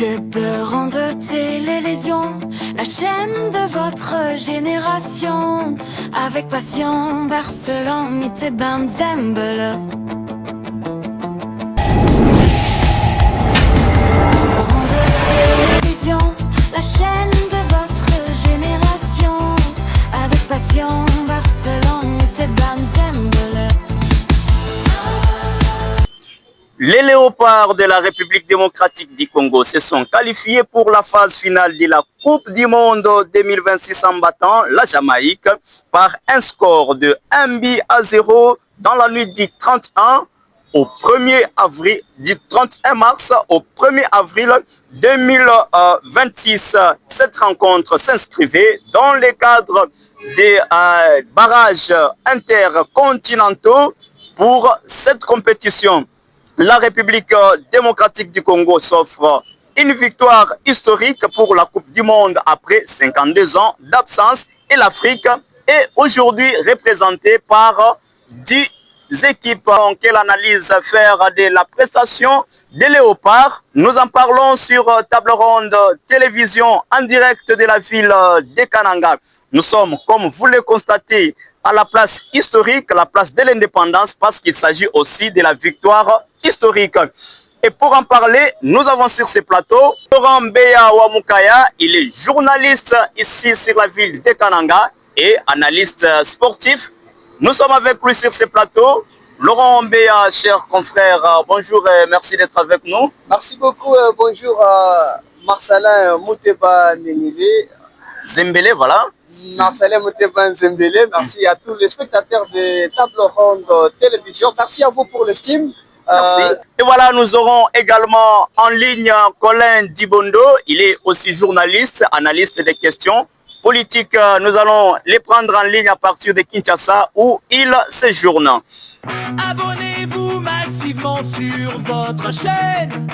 Dépeurant de télévision, la chaîne de votre génération. Avec passion, Barcelone était dans Zembele. Dépeurant de télévision, la chaîne de votre génération. Avec passion, Barcelone était dans Zembele. Les léopards de la République démocratique du Congo se sont qualifiés pour la phase finale de la Coupe du Monde 2026 en battant la Jamaïque par un score de 1-0 dans la nuit du 31 au 1er avril, du 31 mars au 1er avril 2026. Cette rencontre s'inscrivait dans le cadre des barrages intercontinentaux pour cette compétition. La République démocratique du Congo s'offre une victoire historique pour la Coupe du Monde après 52 ans d'absence et l'Afrique est aujourd'hui représentée par 10 équipes. Quelle analyse faire de la prestation des léopards? Nous en parlons sur Table Ronde Télévision en direct de la ville de Kananga. Nous sommes, comme vous le constatez, à la place historique, la place de l'indépendance, parce qu'il s'agit aussi de la victoire historique. Et pour en parler, nous avons sur ce plateau Laurent Mbeya Wamukaya. Il est journaliste ici sur la ville de Kananga et analyste sportif. Nous sommes avec lui sur ce plateau. Laurent Mbeya, cher confrère, bonjour et merci d'être avec nous. Merci beaucoup. Bonjour Marcelin Mouteba Nenile. Zembele, voilà. Marcelin Mouteba Zembele. Merci à tous les spectateurs de Table Ronde Télévision. Merci à vous pour l'estime. Merci. Et voilà, nous aurons également en ligne Colin Dibondo. Il est aussi journaliste, analyste des questions politiques. Nous allons les prendre en ligne à partir de Kinshasa où il séjourne. Abonnez-vous massivement sur votre chaîne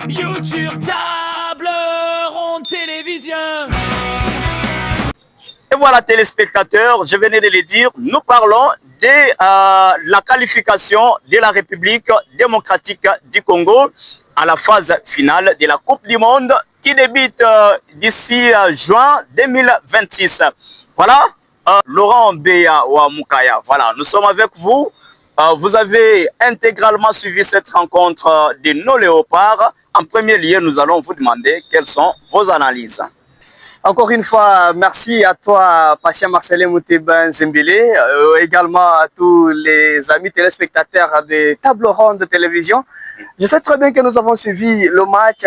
YouTube Table Ronde Télévision. Et voilà, téléspectateurs, je venais de le dire, nous parlons de la qualification de la République démocratique du Congo à la phase finale de la Coupe du Monde qui débute d'ici juin 2026. Voilà, Laurent Mbeya Wamukaya, voilà, nous sommes avec vous. Vous avez intégralement suivi cette rencontre de nos léopards. En premier lieu, nous allons vous demander quelles sont vos analyses. Encore une fois, merci à toi, patient Marcelin Mouteba Zembele, également à tous les amis téléspectateurs de Table Ronde de Télévision. Je sais très bien que nous avons suivi le match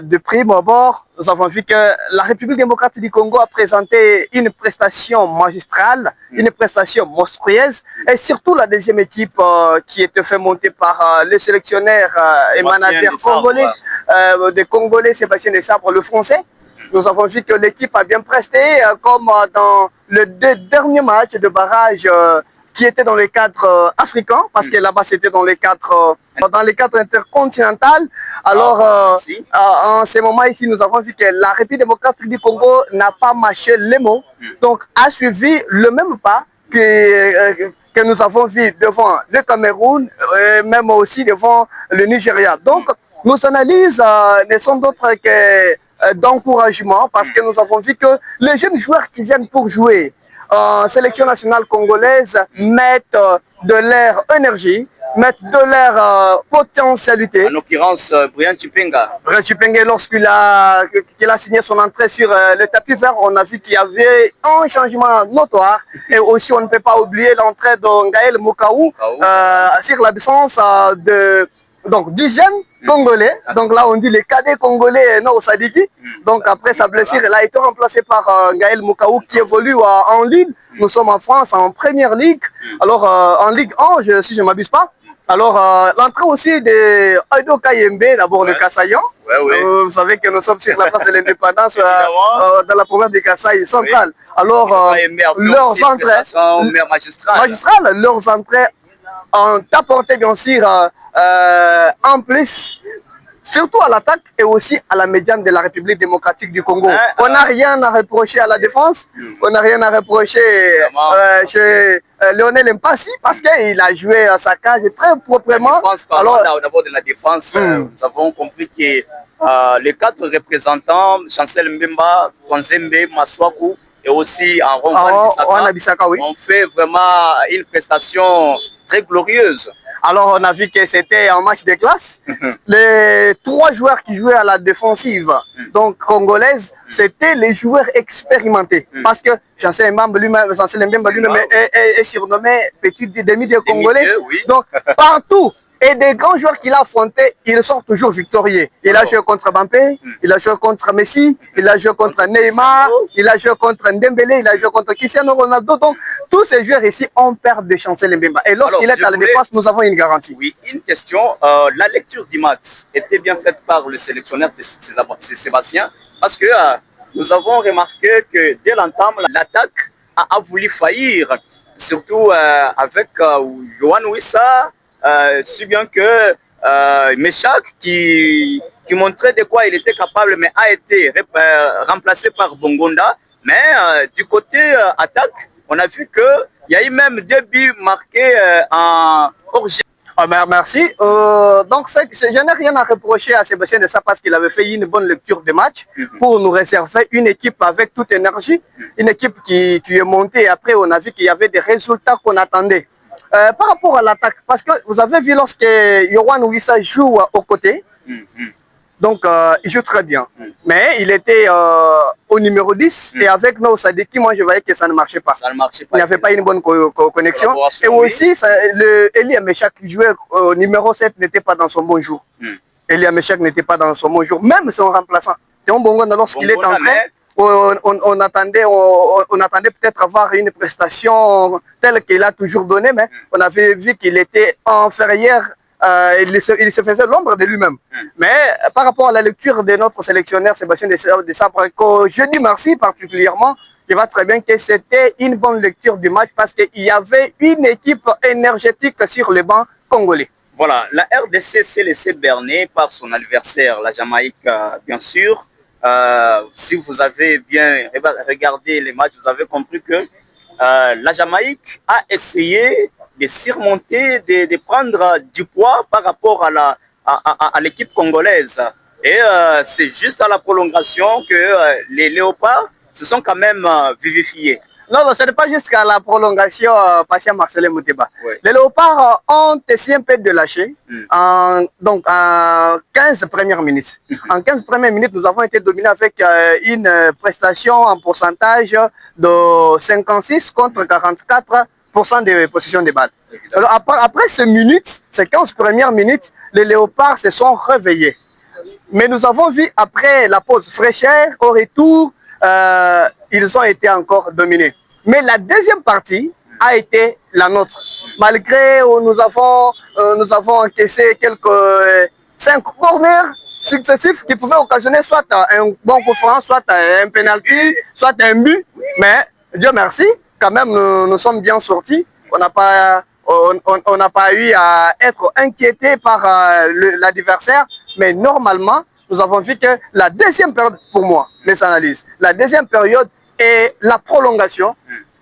de prime abord. Nous avons vu que la République démocratique du Congo a présenté une prestation magistrale, une prestation monstrueuse, et surtout la deuxième équipe qui était fait monter par le sélectionneur et manager congolais, de Congolais Sébastien Desabre, le français. Nous avons vu que l'équipe a bien presté, comme dans le dernier match de barrage qui était dans le cadre africain, parce que là-bas c'était dans le cadre intercontinental. Alors, en ce moment ici, nous avons vu que la République démocratique du Congo n'a pas mâché les mots, donc a suivi le même pas que nous avons vu devant le Cameroun, même aussi devant le Nigeria. Donc, nos analyses ne sont d'autres que d'encouragement, parce que nous avons vu que les jeunes joueurs qui viennent pour jouer en sélection nationale congolaise mettent de leur énergie, mettent de leur potentialité. En l'occurrence, Brian Chipenga. Brian Chipenga, lorsqu'il a signé son entrée sur le tapis vert, on a vu qu'il y avait un changement notoire. Et aussi, on ne peut pas oublier l'entrée de Gaël Mokaou sur l'absence de du jeune Congolais, donc là on dit les cadets congolais non Sadiki, donc après sa blessure elle a été remplacée par Gaël Mokaou qui évolue en Ligue. Nous sommes en France en première ligue, alors en Ligue 1 si je ne m'abuse pas. Alors l'entrée aussi de Aido Kayembe, d'abord le Kassaïan. Vous savez que nous sommes sur la place de l'indépendance dans la province de Kasaï centrale. Alors leurs entrées magistrales, leurs entrées ont apporté bien sûr en plus, surtout à l'attaque et aussi à la médiane de la République démocratique du Congo. On n'a rien à reprocher à la défense, on n'a rien à reprocher chez Lionel Mpassi parce qu'il a joué à sa cage très proprement. Alors, d'abord de la défense, nous avons compris que les 4 représentants, Chancel Mbemba, Tonzembe, Maswaku et aussi Wan Bissaka, oui, ont fait vraiment une prestation très glorieuse. Alors, on a vu que c'était un match de classe. Les 3 joueurs qui jouaient à la défensive, donc congolaise, c'était les joueurs expérimentés. Parce que Chancel Mbemba lui-même est surnommé petit demi de Congolais. Oui. Donc, partout. Et des grands joueurs qu'il a affrontés, ils sont toujours victorieux. Il a joué contre Mbappé, il a joué contre Messi, il a joué contre Neymar, il a joué contre Dembélé, il a joué contre Cristiano Ronaldo. Donc, tous ces joueurs ici ont peur de Chancel Mbemba. Et lorsqu'il est à la défense, nous avons une garantie. Oui, une question. La lecture du match était bien faite par le sélectionneur de Sébastien, parce que nous avons remarqué que dès l'entame, l'attaque a voulu faillir, surtout avec Yohan Wissa. Si bien que Meshak qui montrait de quoi il était capable, mais a été remplacé par Bongonda. Mais du côté attaque, on a vu qu'il y a eu même 2 buts marqués en hors-jeu. Merci. Donc, je n'ai rien à reprocher à Sébastien de ça parce qu'il avait fait une bonne lecture de match pour nous réserver une équipe avec toute énergie, une équipe qui est montée. Et après, on a vu qu'il y avait des résultats qu'on attendait. Par rapport à l'attaque, parce que vous avez vu lorsque Yohan Wissa joue aux côtés, donc il joue très bien. Mais il était au numéro 10 et avec No Sadiki, moi je voyais que ça ne marchait pas. Ça ne marchait pas. Il n'y avait pas une bonne connexion. Et aussi, Elie Meshak qui jouait au numéro 7 n'était pas dans son bon jour. Elie Meshak n'était pas dans son bon jour, même son remplaçant. Théon Bongonda, lorsqu'il est entré, on attendait peut-être avoir une prestation telle qu'il a toujours donné, mais on avait vu qu'il était inférieur, il se faisait l'ombre de lui-même. Mais par rapport à la lecture de notre sélectionneur Sébastien Desabre, que je dis merci particulièrement, il va très bien que c'était une bonne lecture du match parce qu'il y avait une équipe énergétique sur le banc congolais. Voilà, la RDC s'est laissée berner par son adversaire, la Jamaïque, bien sûr. Si vous avez bien regardé les matchs, vous avez compris que la Jamaïque a essayé de surmonter, de prendre du poids par rapport à l'équipe congolaise. Et c'est juste à la prolongation que les léopards se sont quand même vivifiés. Non, ce n'est pas jusqu'à la prolongation, Patient Marcelin Mouteba. Oui. Les léopards ont essayé un peu de lâcher en 15 premières minutes. En 15 premières minutes, nous avons été dominés avec une prestation en pourcentage de 56 contre 44% de possession de balles. Alors, après ces minutes, ces 15 premières minutes, les léopards se sont réveillés. Mais nous avons vu après la pause fraîcheur, au retour, ils ont été encore dominés. Mais la deuxième partie a été la nôtre. Malgré nous avons encaissé quelques 5 corners successifs qui pouvaient occasionner soit un bon coup franc, soit un penalty, soit un but. Mais Dieu merci, quand même nous sommes bien sortis. On n'a pas eu à être inquiété par l'adversaire. Mais normalement, nous avons vu que la deuxième période, pour moi, mes analyses, la deuxième période et la prolongation,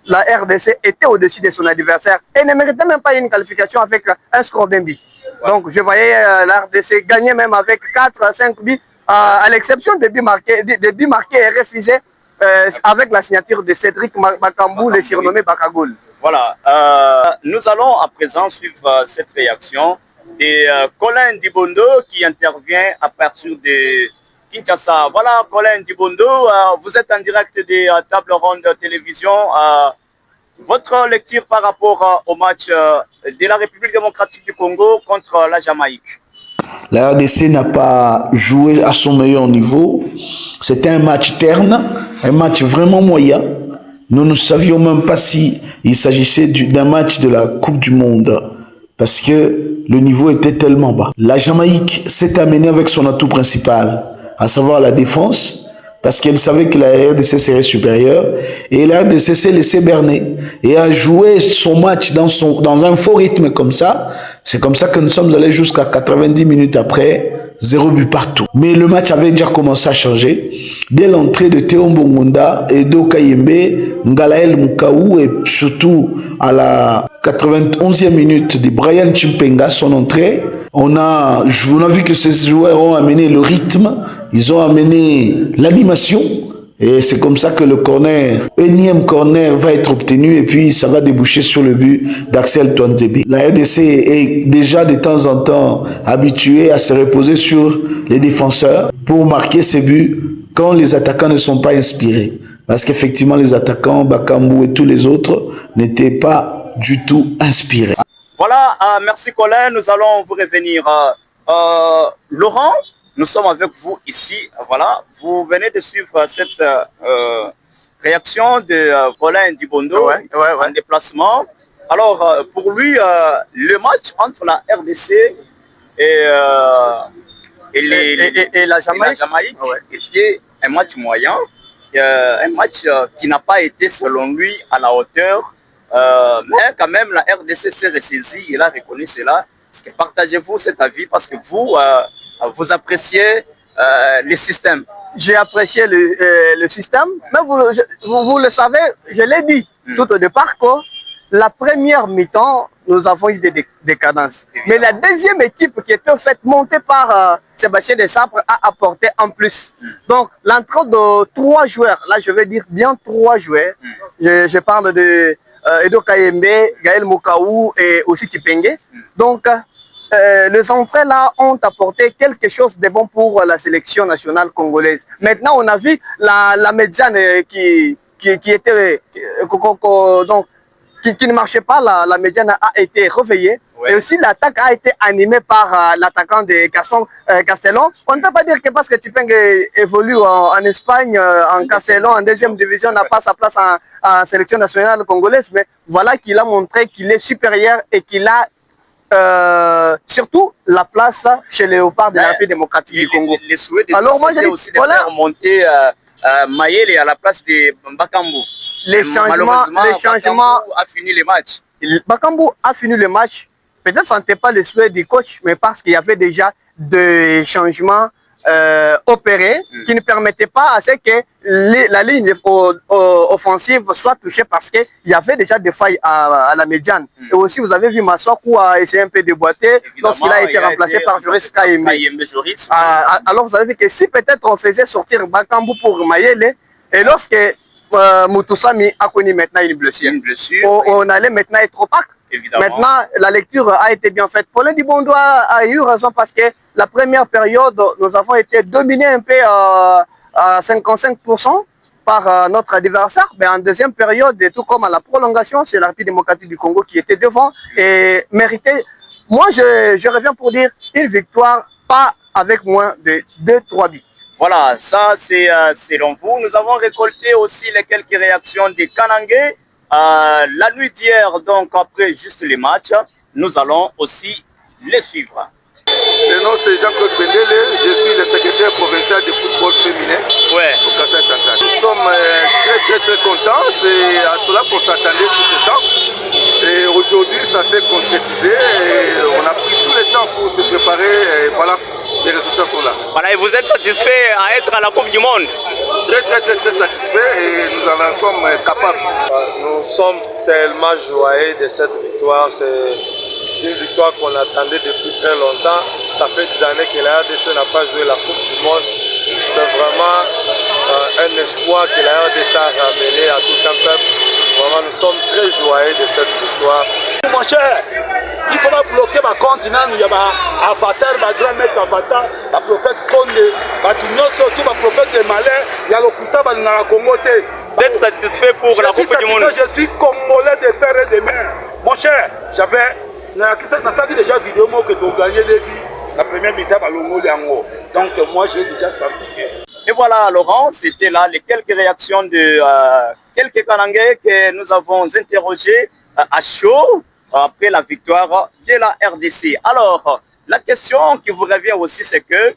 la RDC était au-dessus de son adversaire et ne méritait même pas une qualification avec un score d'un but. Donc je voyais la RDC gagner même avec 4 à 5 buts, à l'exception des buts marqués et refusés avec la signature de Cédric Bakambou, le surnommé Bakagoul. Voilà, nous allons à présent suivre cette réaction de Colin Dibondo qui intervient à partir de Kinshasa. Voilà, Colin Dibondo, vous êtes en direct des tables rondes de télévision. Votre lecture par rapport au match de la République démocratique du Congo contre la Jamaïque? La RDC n'a pas joué à son meilleur niveau. C'était un match terne, un match vraiment moyen. Nous ne savions même pas s'il s'agissait d'un match de la Coupe du Monde parce que le niveau était tellement bas. La Jamaïque s'est amenée avec son atout principal, à savoir la défense, parce qu'elle savait que la RDC serait supérieure, et la RDC s'est laissée berner et a joué son match dans un faux rythme comme ça. C'est comme ça que nous sommes allés jusqu'à 90 minutes après 0 but partout. Mais le match avait déjà commencé à changer. Dès l'entrée de Théo Mbongonda, Edo Kayembe, Ngalael Mukaou et surtout à la 91e minute de Brian Chimpenga, son entrée, on a vu que ces joueurs ont amené le rythme, ils ont amené l'animation. Et c'est comme ça que le énième corner va être obtenu et puis ça va déboucher sur le but d'Axel Touanzebe. La RDC est déjà de temps en temps habituée à se reposer sur les défenseurs pour marquer ses buts quand les attaquants ne sont pas inspirés. Parce qu'effectivement, les attaquants, Bakambu et tous les autres, n'étaient pas du tout inspirés. Voilà, merci Colin, nous allons vous revenir. Laurent, nous sommes avec vous ici, voilà, vous venez de suivre cette réaction de Colin Ndibondo en déplacement. Alors, pour lui, le match entre la RDC et la Jamaïque était un match moyen, un match qui n'a pas été, selon lui, à la hauteur. Mais quand même, la RDC s'est ressaisie, il a reconnu cela. Partagez-vous cet avis parce que vous appréciez le système. J'ai apprécié le système, mais vous le savez, je l'ai dit tout au départ que la première mi-temps, nous avons eu des décadences. Mais la deuxième équipe qui était en fait montée par Sébastien Desabre a apporté en plus. Donc l'entrée de 3 joueurs, là je vais dire bien 3 joueurs, je parle de Edo Kayembe, Gaël Mokaou et aussi Kipengue. Donc les entrées là ont apporté quelque chose de bon pour la sélection nationale congolaise. Maintenant on a vu la médiane qui était donc qui ne marchait pas, la médiane a été réveillée. Et aussi l'attaque a été animée par l'attaquant de Castellon. On ne peut pas dire que parce que Tipeng évolue en Espagne, en Castellon, en 2e division, n'a pas sa place en sélection nationale congolaise, mais voilà qu'il a montré qu'il est supérieur et qu'il a surtout la place chez les Léopards de la République démocratique du Congo. Les souhaits de aussi de faire monter Mayele à la place de Bakambu. Les changements Bakambu a fini le match. Bakambu a fini le match. Peut-être ce n'était pas le souhait du coach, mais parce qu'il y avait déjà des changements opérés qui ne permettaient pas à ce que la ligne offensive soit touchée parce qu'il y avait déjà des failles à la médiane. Et aussi, vous avez vu Massokou a essayé un peu de boiter lorsqu'il a été remplacé par Joris Kayembe. Alors, vous avez vu que si peut-être on faisait sortir Bakambu pour Mayele, et lorsque Mutusami a connu maintenant une blessure, on allait maintenant être opaque. Évidemment. Maintenant, la lecture a été bien faite. Colin Ndibondo a eu raison parce que la première période, nous avons été dominés un peu à 55% par notre adversaire. Mais en deuxième période, tout comme à la prolongation, c'est la République démocratique du Congo qui était devant et méritait. Moi, je reviens pour dire une victoire, pas avec moins de 2-3 buts. Voilà, ça c'est selon vous. Nous avons récolté aussi les quelques réactions des Kanangé. La nuit d'hier, donc après juste les matchs, nous allons aussi les suivre. Le nom c'est Jean-Claude Bendele, je suis le secrétaire provincial de football féminin au Kasai Central. Nous sommes très contents, c'est à cela qu'on s'attendait tout ce temps. Et aujourd'hui ça s'est concrétisé et on a pris tout le temps pour se préparer et voilà. Les résultats sont là. Voilà, et vous êtes satisfait à être à la Coupe du Monde? Très satisfait et nous en sommes capables. Nous sommes tellement joyeux de cette victoire. C'est une victoire qu'on attendait depuis très longtemps. Ça fait des années que la RDC n'a pas joué la Coupe du Monde. C'est vraiment un espoir que la RDC a ramené à tout un peuple. Vraiment, nous sommes très joyeux de cette victoire. Mon cher, il faut bloquer ma continent, il y a un avatar, ma grand-mère avatar, la prophète Konde, ma surtout ma prophète de Malais, il y a l'Okuta, il y a la Congo. Vous êtes satisfait pour la Coupe du Monde? Je suis congolais de père et de mère. Mon cher, j'avais déjà vidéo que tu as gagné la première mi-temps à l'Ongo. Donc moi j'ai déjà senti que... Et voilà Laurent, c'était là les quelques réactions de quelques Kanangais que nous avons interrogés à chaud après la victoire de la RDC. Alors, la question qui vous revient aussi, c'est que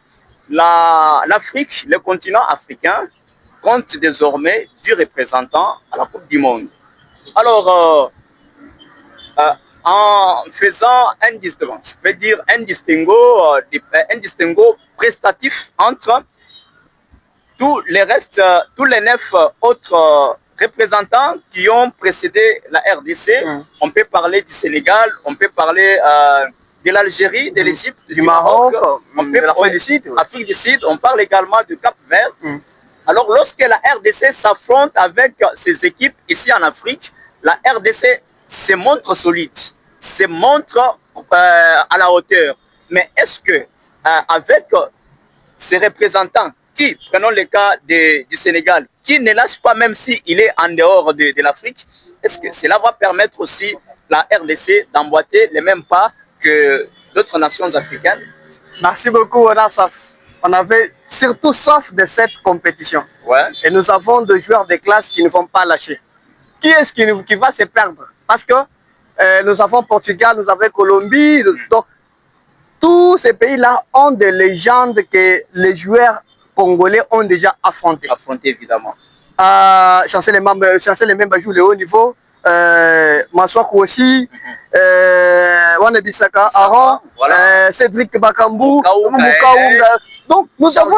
l'Afrique, le continent africain, compte désormais du représentant à la Coupe du Monde. Alors, en faisant un distinguo prestatif entre tous les 9 autres représentants qui ont précédé la RDC. On peut parler du Sénégal, on peut parler de l'Algérie, de l'Égypte, du Maroc, de l'Afrique du Sud. Afrique du Sud, on parle également du Cap-Vert. Alors lorsque la RDC s'affronte avec ses équipes ici en Afrique, la RDC se montre solide, se montre à la hauteur. Mais est-ce que avec ces représentants qui, prenons le cas du Sénégal, qui ne lâche pas même s'il est en dehors de l'Afrique, est-ce que cela va permettre aussi la RDC d'emboîter les mêmes pas que d'autres nations africaines? Merci beaucoup, on a soif. On avait surtout soif de cette compétition. Ouais. Et nous avons des joueurs de classe qui ne vont pas lâcher. Qui est-ce qui va se perdre? Parce que nous avons Portugal, nous avons Colombie. Donc, tous ces pays-là ont des légendes que les joueurs congolais ont déjà affrontées. Affronté, évidemment. Chancel Mbemba joue le haut niveau. Maswaku aussi. Wane Bissaka, Aaron, voilà. Cédric Bakambu, Mukaunga. Donc, nous Charles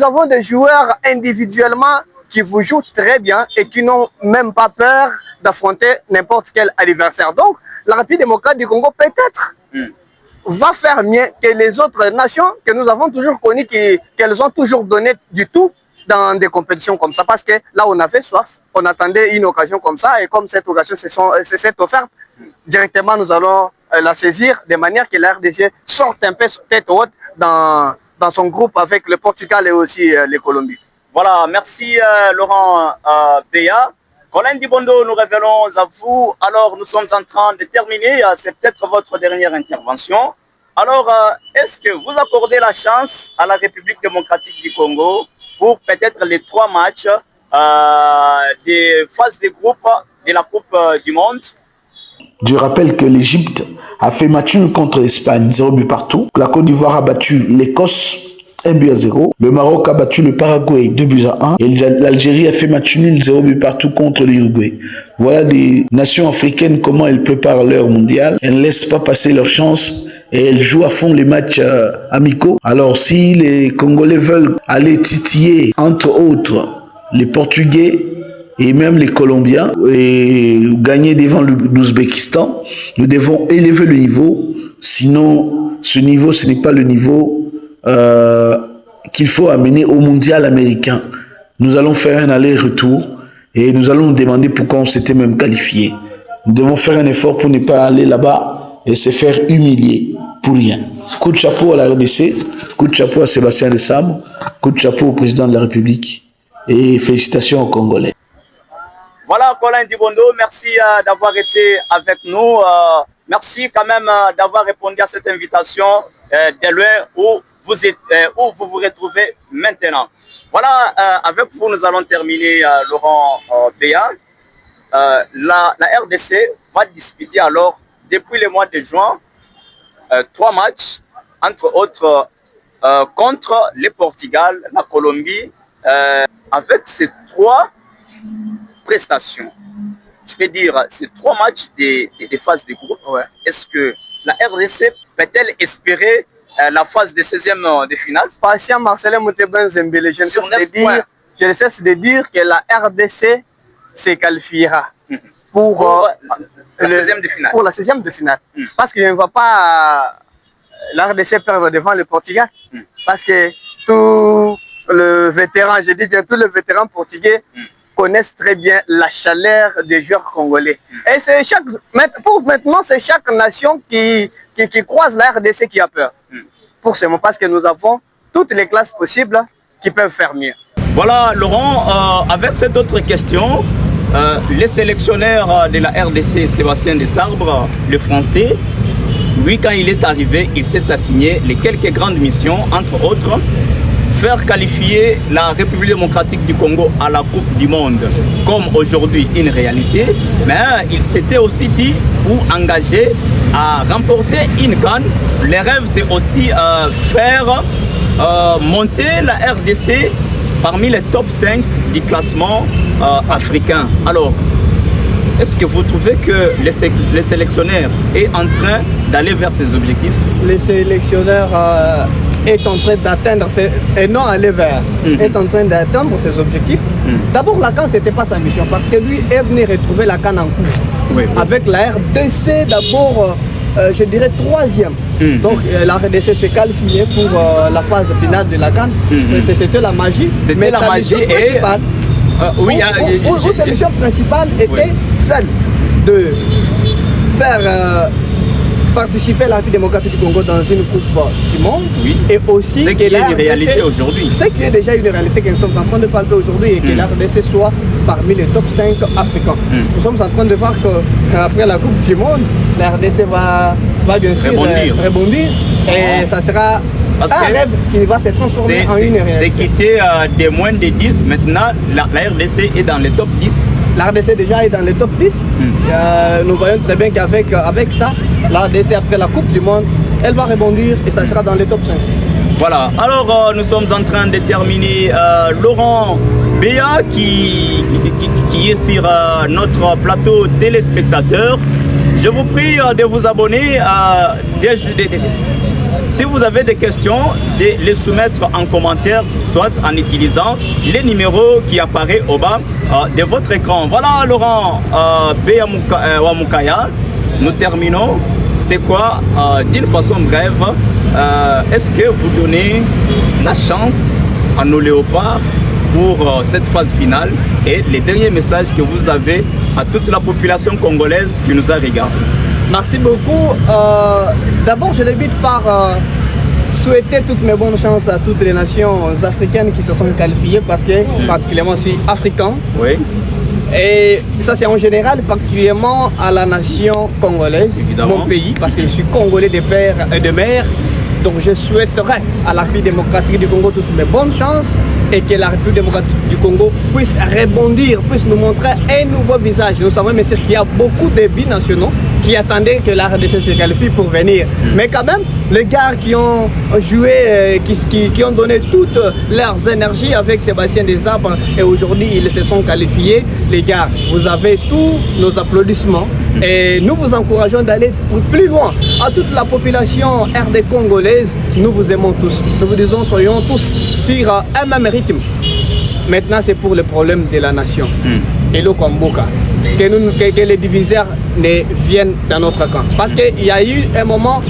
avons des joueurs individuellement qui vous jouent très bien et qui n'ont même pas peur d'affronter n'importe quel adversaire. Donc, la République démocrate du Congo, peut-être, va faire mieux que les autres nations que nous avons toujours connues, qu'elles ont toujours donné du tout dans des compétitions comme ça. Parce que là, on avait soif, on attendait une occasion comme ça, et comme cette occasion s'est offerte, directement, nous allons la saisir de manière que la RDC sorte un peu tête haute dans son groupe avec le Portugal et aussi les Colombies. Voilà, merci Laurent Béa. Colin Dibondo, nous revenons à vous. Alors, nous sommes en train de terminer. C'est peut-être votre dernière intervention. Alors, est-ce que vous accordez la chance à la République démocratique du Congo pour peut-être les 3 matchs des phases de groupe de la Coupe du Monde? Je rappelle que l'Égypte a fait match nul contre l'Espagne, 0 but partout. La Côte d'Ivoire a battu l'Écosse, 1 but à 0. Le Maroc a battu le Paraguay, 2 buts à 1. Et l'Algérie a fait match nul, 0 but partout contre l'Uruguay. Voilà des nations africaines, comment elles préparent leur mondial. Elles ne laissent pas passer leur chance et elles jouent à fond les matchs amicaux. Alors si les Congolais veulent aller titiller, entre autres, les Portugais et même les Colombiens, et gagner devant l'Ouzbékistan, nous devons élever le niveau. Sinon, ce niveau, ce n'est pas le niveau qu'il faut amener au mondial américain. Nous allons faire un aller-retour et nous allons nous demander pourquoi on s'était même qualifié. Nous devons faire un effort pour ne pas aller là-bas et se faire humilier pour rien. Coup de chapeau à la RDC, coup de chapeau à Sébastien Desabre, coup de chapeau au président de la République et félicitations aux Congolais. Voilà, Colin Dibondo, merci d'avoir été avec nous. Merci quand même d'avoir répondu à cette invitation de loin où vous êtes, où vous vous retrouvez maintenant. Voilà, avec vous, nous allons terminer, Laurent Béa. La RDC va disputer alors, depuis le mois de juin, 3 matchs, entre autres contre le Portugal, la Colombie, avec ces 3 prestations. Je peux dire, ces 3 matchs des phases de groupe. Ouais. Est-ce que la RDC peut-elle espérer la phase de 16e de finale? Patient Marcelin Mouteba Zembele, je ne cesse de dire que la RDC se qualifiera pour la 16e de finale. Pour la 16e de finale. Parce que je ne vois pas la RDC perdre devant le Portugal. Parce que tous les vétérans, je dis bien tous les vétérans portugais, connaissent très bien la chaleur des joueurs congolais. Et c'est pour maintenant, c'est chaque nation qui croise la RDC qui a peur. Pour ce moment, parce que nous avons toutes les classes possibles qui peuvent faire mieux. Voilà, Laurent, avec cette autre question, les sélectionneurs de la RDC, Sébastien Desabre, le français, lui, quand il est arrivé, il s'est assigné les quelques grandes missions, entre autres, faire qualifier la République démocratique du Congo à la Coupe du Monde comme aujourd'hui une réalité, mais il s'était aussi dit ou engagé à remporter une CAN. Le rêve, c'est aussi faire monter la RDC parmi les top 5 du classement africain. Alors, est-ce que vous trouvez que les sélectionneurs est en train d'aller vers ces objectifs? Les sélectionneurs est en train d'atteindre, et non aller vers, est en train d'atteindre ses objectifs. D'abord, la CAN, ce n'était pas sa mission, parce que lui est venu retrouver la CAN en cours. Avec la RDC, d'abord, je dirais troisième. Donc la RDC se qualifiait pour la phase finale de la CAN. C'était la magie. C'était la magie et... Sa mission principale était celle de faire participer à la République démocratique du Congo dans une coupe du monde. Et aussi ce qui est une réalité aujourd'hui. Ce qui est déjà une réalité que nous sommes en train de parler aujourd'hui et que la RDC soit parmi les top 5 africains. Nous sommes en train de voir qu'après la coupe du monde, la RDC va bien sûr rebondir et ça sera un rêve qui va se transformer en une réalité. C'est quitté des moins de 10, maintenant la RDC est dans les top 10. La RDC déjà est dans les top 10. Nous voyons très bien qu'avec ça, la RDC après la Coupe du Monde, elle va rebondir et ça sera dans les top 5. Voilà, alors nous sommes en train de terminer Laurent Béa qui est sur notre plateau téléspectateurs. Je vous prie de vous abonner à si vous avez des questions, de les soumettre en commentaire, soit en utilisant les numéros qui apparaissent au bas de votre écran. Voilà Laurent Béa Wamukaya, nous terminons. C'est quoi, d'une façon brève, est-ce que vous donnez la chance à nos léopards pour cette phase finale et les derniers messages que vous avez à toute la population congolaise qui nous a regardé? Merci beaucoup. D'abord, je débute par souhaiter toutes mes bonnes chances à toutes les nations africaines qui se sont qualifiées parce que particulièrement je suis africain. Oui. Et ça c'est en général, particulièrement à la nation congolaise, évidemment. Mon pays, parce que je suis congolais de père et de mère. Donc je souhaiterais à la République démocratique du Congo toutes mes bonnes chances et que la République démocratique du Congo puisse rebondir, puisse nous montrer un nouveau visage. Nous savons mais qu'il y a beaucoup de binationaux qui attendaient que la RDC se qualifie pour venir. Mais quand même, les gars qui ont joué, qui ont donné toutes leurs énergies avec Sébastien Desabre et aujourd'hui ils se sont qualifiés. Les gars, vous avez tous nos applaudissements et nous vous encourageons d'aller plus loin. À toute la population RD congolaise, nous vous aimons tous. Nous vous disons, soyons tous sur un même rythme. Maintenant, c'est pour le problème de la nation. Et le Komboka. Que les diviseurs ne viennent dans notre camp. Parce qu'il y a eu un moment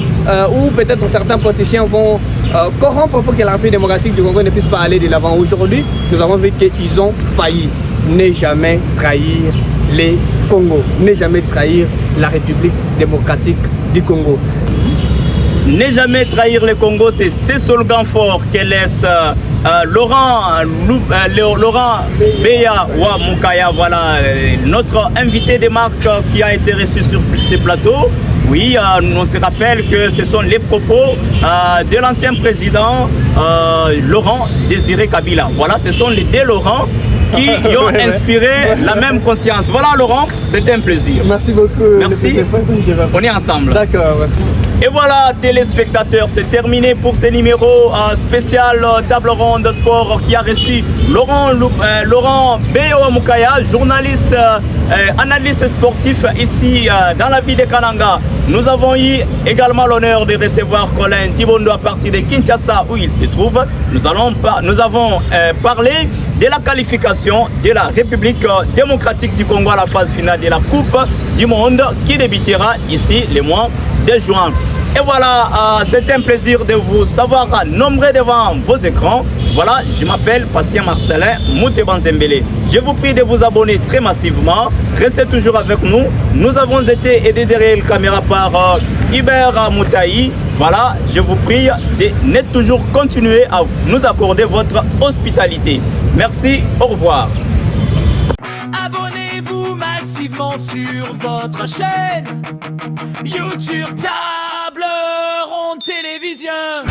où peut-être certains politiciens vont corrompre pour que la République démocratique du Congo ne puisse pas aller de l'avant. Aujourd'hui, nous avons vu qu'ils ont failli. Ne jamais trahir les Congo. Ne jamais trahir la République démocratique du Congo. Ne jamais trahir le Congo, c'est ce slogan fort que laisse Laurent Béa Wamukaya, voilà, notre invité de marque qui a été reçu sur ces plateaux. Oui, on se rappelle que ce sont les propos de l'ancien président Laurent Désiré Kabila. Voilà, ce sont les deux Laurent qui ont inspiré la même conscience. Voilà Laurent, c'était un plaisir. Merci beaucoup. Merci, on est ensemble. D'accord, merci. Et voilà, téléspectateurs, c'est terminé pour ce numéro spécial table ronde de sport qui a reçu Laurent Béa Wamukaya, journaliste, analyste sportif ici dans la ville de Kananga. Nous avons eu également l'honneur de recevoir Colin Tibondo à partir de Kinshasa où il se trouve. Nous avons parlé de la qualification de la République démocratique du Congo à la phase finale de la Coupe du Monde qui débutera ici le mois de juin. Et voilà, c'est un plaisir de vous savoir nombreux devant vos écrans. Voilà, je m'appelle Patient Marcelin Moutebanzembele. Je vous prie de vous abonner très massivement. Restez toujours avec nous. Nous avons été aidés derrière la caméra par Iber Moutaï. Voilà, je vous prie de toujours continuer à nous accorder votre hospitalité. Merci, au revoir. Abonnez-vous massivement sur votre chaîne YouTube Table Ronde Télévision.